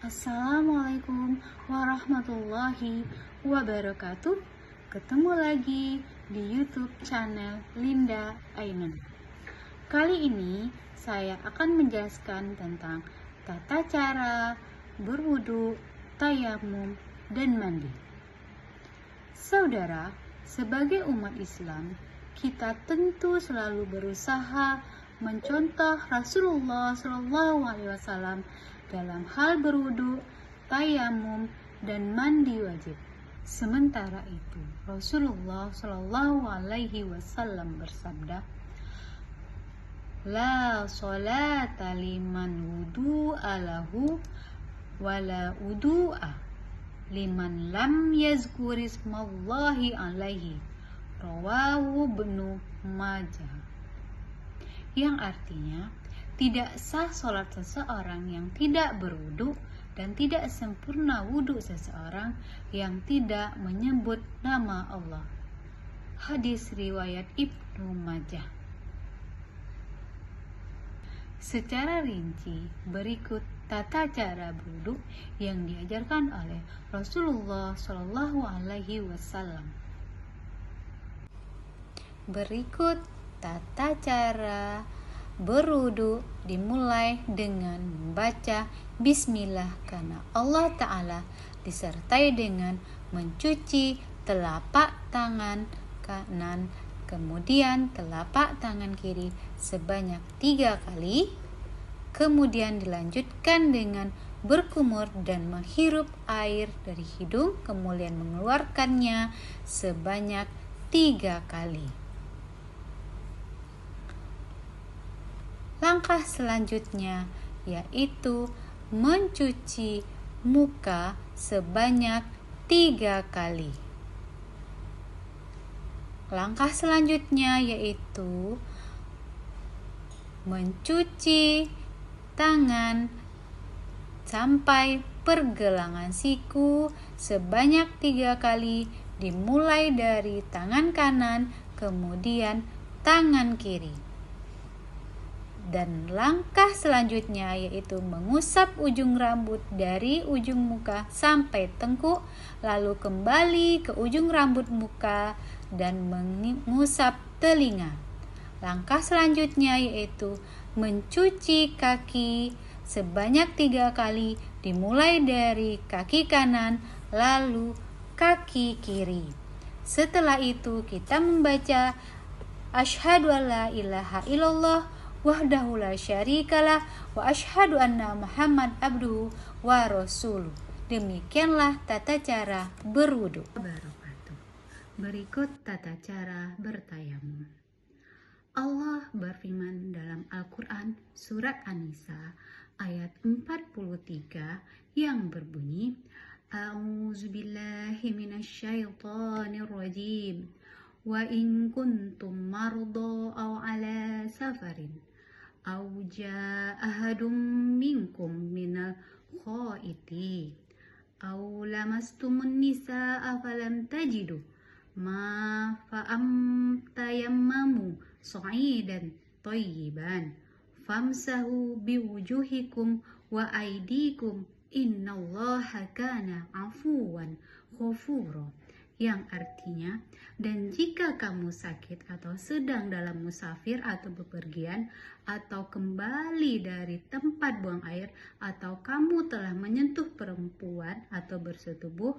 Assalamualaikum warahmatullahi wabarakatuh. Ketemu lagi di YouTube channel Linda Ainun. Kali ini saya akan menjelaskan tentang tata cara berwudu, tayamum, dan mandi. Saudara, sebagai umat Islam, kita tentu selalu berusaha mencontoh Rasulullah SAW dalam hal berwudu, tayamum, dan mandi wajib. Sementara itu, Rasulullah SAW bersabda, "La sholata liman wudu'a lahu wala wudu'a liman lam yazkurismallahi alaihi." Rawahu Ibnu Majah. Yang artinya, tidak sah sholat seseorang yang tidak berwudu dan tidak sempurna wudu seseorang yang tidak menyebut nama Allah. Hadis riwayat Ibnu Majah. Secara rinci, berikut tata cara berwudu yang diajarkan oleh Rasulullah SAW. Berikut tata cara berwudu dimulai dengan membaca bismillah karena Allah Ta'ala, disertai dengan mencuci telapak tangan kanan, kemudian telapak tangan kiri sebanyak 3 kali, kemudian dilanjutkan dengan berkumur dan menghirup air dari hidung, kemudian mengeluarkannya sebanyak 3 kali. Langkah selanjutnya yaitu mencuci muka sebanyak 3 kali. Langkah selanjutnya yaitu mencuci tangan sampai pergelangan siku sebanyak 3 kali, dimulai dari tangan kanan, kemudian tangan kiri. Dan langkah selanjutnya yaitu mengusap ujung rambut dari ujung muka sampai tengkuk, lalu kembali ke ujung rambut muka dan mengusap telinga. Langkah selanjutnya yaitu mencuci kaki sebanyak 3 kali, dimulai dari kaki kanan lalu kaki kiri. Setelah itu kita membaca asyhadu alla ilaha illallah wahdahu la syarikalah wa asyhadu anna Muhammad abduhu wa rasuluh. Demikianlah tata cara berwudu. Berikut tata cara bertayamum. Allah berfirman dalam Al-Quran surat An-Nisa ayat 43 yang berbunyi, A'udzubillahi minasyaitonirrajim. Wa in kuntum marda aw ala safarin aw jaa ahadum minkum minal khaiti aw lamastumun nisaa falam tajidu ma tayammamu sa'idan thayyiban famsahu biwujuhikum wa aydikum innallaha kana afuwan ghafura. Yang artinya, dan jika kamu sakit atau sedang dalam musafir atau bepergian atau kembali dari tempat buang air atau kamu telah menyentuh perempuan atau bersetubuh,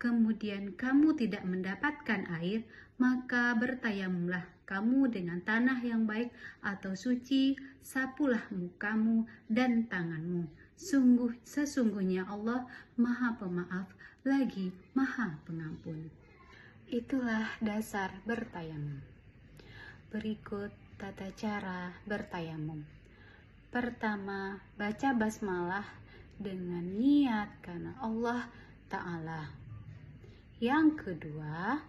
kemudian kamu tidak mendapatkan air, maka bertayamumlah kamu dengan tanah yang baik atau suci, sapulah mukamu dan tanganmu. Sesungguhnya Allah Maha Pemaaf lagi Maha Pengampun. Itulah dasar bertayamum. Berikut tata cara bertayamum. Pertama, baca basmalah dengan niat karena Allah Ta'ala. Yang kedua,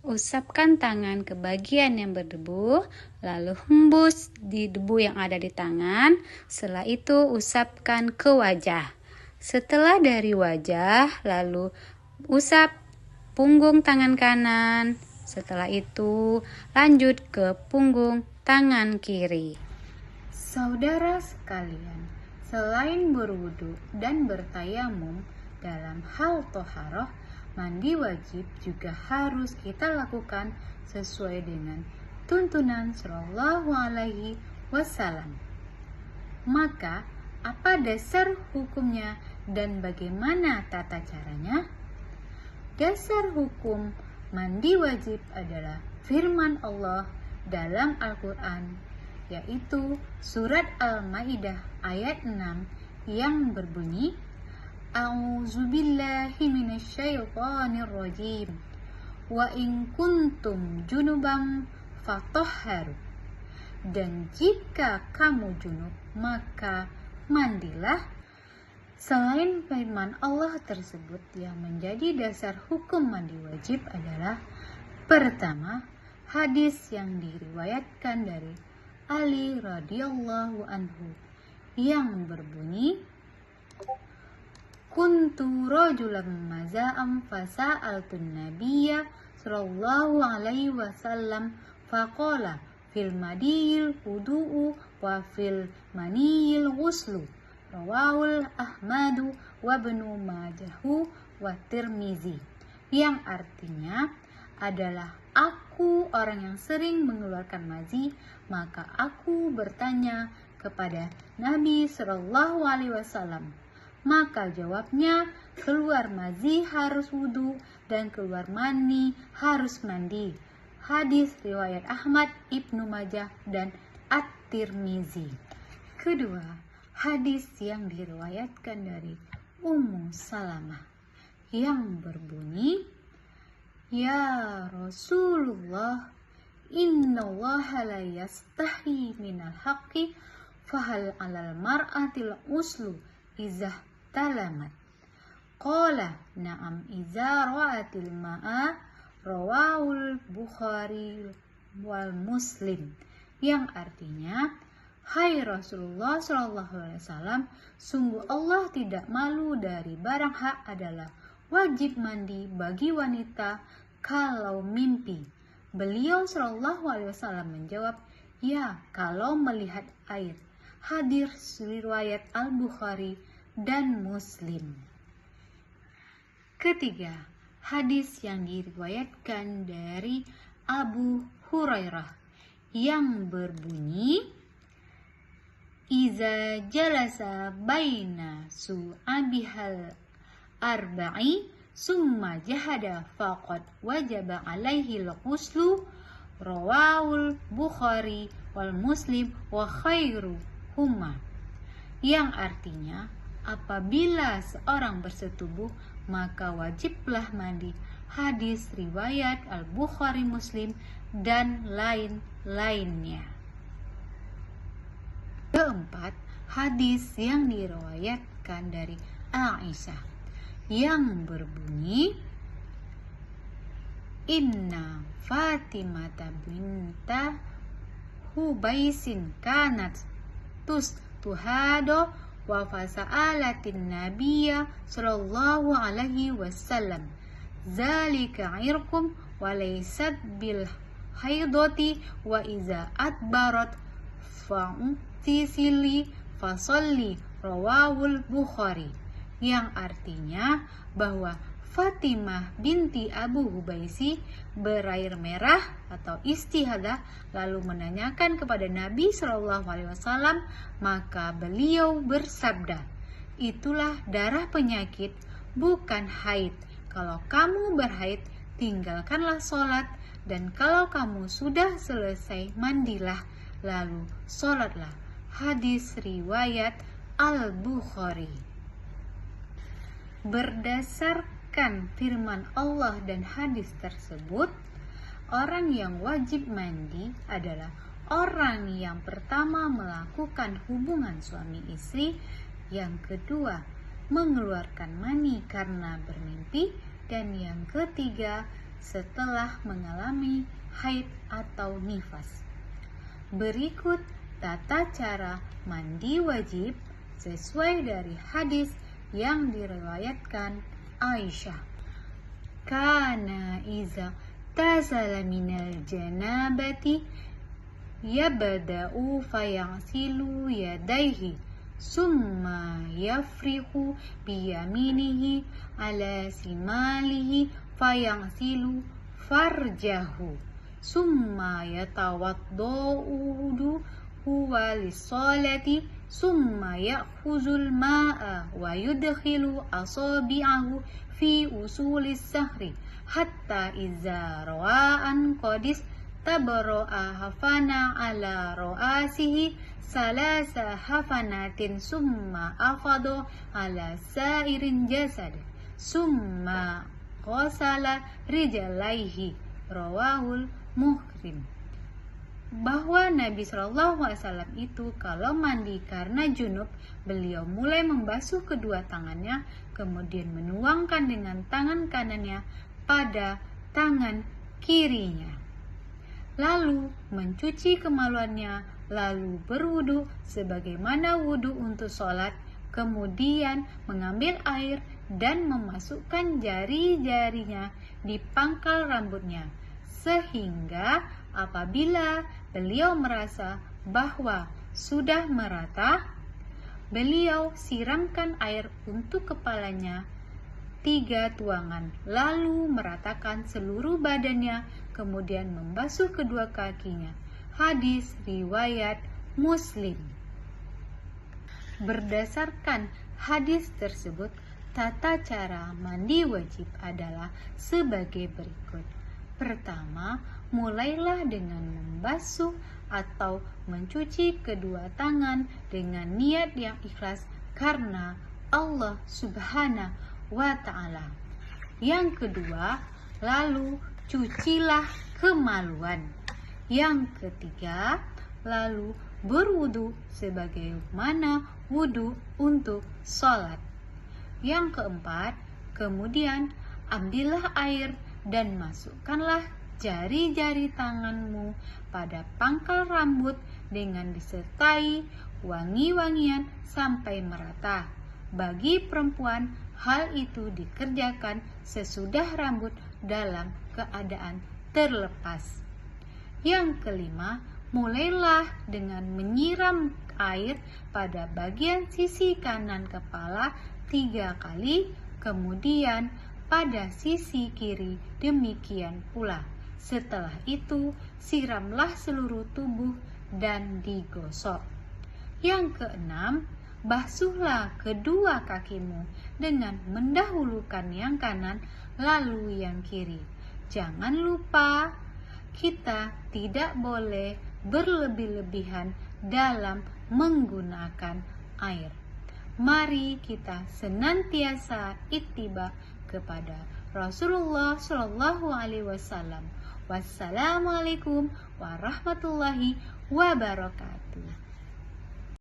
usapkan tangan ke bagian yang berdebu, lalu hembus di debu yang ada di tangan. Setelah itu usapkan ke wajah. Setelah dari wajah, lalu usap punggung tangan kanan. Setelah itu lanjut ke punggung tangan kiri. Saudara sekalian, Selain berwudu dan bertayamum dalam hal toharoh, mandi wajib juga harus kita lakukan sesuai dengan tuntunan Shallallahu Alaihi Wasallam. Maka, apa dasar hukumnya dan bagaimana tata caranya? Dasar hukum mandi wajib adalah firman Allah dalam Al-Quran, yaitu surat Al-Maidah ayat 6 yang berbunyi, A'udzubillahi minasyaitonirrajim, wa in kuntum junuban fatahharu. Dan jika kamu junub, maka mandilah. Selain firman Allah tersebut, yang menjadi dasar hukum mandi wajib adalah pertama, hadis yang diriwayatkan dari Ali radhiyallahu anhu yang berbunyi, kuntu rajulan maza'am fasa'altun nabiyya sallallahu alaihi wasallam faqala fil madiyil wudu'u wa fil maniyil ghuslu, rawahul Ahmadu wa Ibnu Majahu wa Tirmizi. Yang artinya adalah, aku orang yang sering mengeluarkan mazi, maka aku bertanya kepada Nabi Shallallahu Alaihi Wasallam. Maka jawabnya, keluar mazi harus wudu dan keluar mani harus mandi. Hadis riwayat Ahmad, Ibnu Majah, dan At-Tirmizi. Kedua, hadis yang diriwayatkan dari Ummu Salamah yang berbunyi, ya Rasulullah, innallaha la yastahi minal haqqi fahal alal mar'atil uslu izah talamat. Qala na'am izah ra'atil ma'a, rawahul Bukhari wal Muslim. Yang artinya, hai Rasulullah SAW, sungguh Allah tidak malu dari barang hak adalah wajib mandi bagi wanita kalau mimpi. Beliau SAW menjawab, ya kalau melihat air. Hadis riwayat Al-Bukhari dan Muslim. Ketiga, hadis yang diriwayatkan dari Abu Hurairah yang berbunyi, iza jalasa baina su'abihal arba'i summa jahada faqad wajaba alaihi al-ghuslu, rawahul Bukhari wal Muslim wa khairu huma. Yang artinya, apabila seorang bersetubuh, maka wajiblah mandi. Hadis riwayat Al-Bukhari, Muslim, dan lain-lainnya. Keempat, hadis yang diriwayatkan dari Aisyah yang berbunyi, inna Fatimah binta Hubaisin kanat tuhado wa fasa'alatin nabiyya sallallahu alaihi wasallam, zalika irkum wa laysat bil haidoti wa iza adbarat fa'tisili fasalli, rawahul Bukhari. Yang artinya bahwa Fatimah binti Abu Hubaisi berair merah atau istihadah, lalu menanyakan kepada Nabi SAW, maka beliau bersabda, itulah darah penyakit, bukan haid. Kalau kamu berhaid, tinggalkanlah sholat, dan kalau kamu sudah selesai, mandilah, lalu sholatlah. Hadis riwayat Al-Bukhari. Berdasarkan firman Allah dan hadis tersebut, orang yang wajib mandi adalah orang yang pertama melakukan hubungan suami istri, yang kedua mengeluarkan mani karena bermimpi, dan yang ketiga setelah mengalami haid atau nifas. Berikut tata cara mandi wajib sesuai dari hadis yang diriwayatkan Aisyah. Kana iza tazala minal janabati yabda'u fayaghsilu yadayhi summa yafrihu biyaminihi ala simalihi fayaghsilu farjahu summa yatawaddau huwa lissalati summa ya'khuzul ma'a wa yudkhilu asabi'ahu fi usulis sahri hatta iza rawa'an qadis tabara'a hafana ala ra'asihi salasa hafanatin summa afadu ala sairin jasad summa qasala rijalaihi rawahul Muhrim. Bahwa Nabi SAW itu kalau mandi karena junub, beliau mulai membasuh kedua tangannya, kemudian menuangkan dengan tangan kanannya pada tangan kirinya, lalu mencuci kemaluannya, lalu berwudu sebagaimana wudu untuk sholat, kemudian mengambil air dan memasukkan jari-jarinya di pangkal rambutnya, sehingga apabila beliau merasa bahwa sudah merata, beliau siramkan air untuk kepalanya 3 tuangan, lalu meratakan seluruh badannya, kemudian membasuh kedua kakinya. Hadis riwayat Muslim. Berdasarkan hadis tersebut, tata cara mandi wajib adalah sebagai berikut. Pertama, mulailah dengan membasuh atau mencuci kedua tangan dengan niat yang ikhlas karena Allah Subhanahu wa Ta'ala. Yang kedua, lalu cucilah kemaluan. Yang ketiga, lalu berwudu sebagaimana wudu untuk sholat. Yang keempat, kemudian ambillah air dan masukkanlah jari-jari tanganmu pada pangkal rambut dengan disertai wangi-wangian sampai merata. Bagi perempuan, hal itu dikerjakan sesudah rambut dalam keadaan terlepas. Yang kelima, mulailah dengan menyiram air pada bagian sisi kanan kepala 3 kali, kemudian pada sisi kiri demikian pula. Setelah itu, siramlah seluruh tubuh dan digosok. Yang keenam, basuhlah kedua kakimu dengan mendahulukan yang kanan lalu yang kiri. Jangan lupa, kita tidak boleh berlebih-lebihan dalam menggunakan air. Mari kita senantiasa ittiba kepada Rasulullah SAW. Wassalamualaikum warahmatullahi wabarakatuh.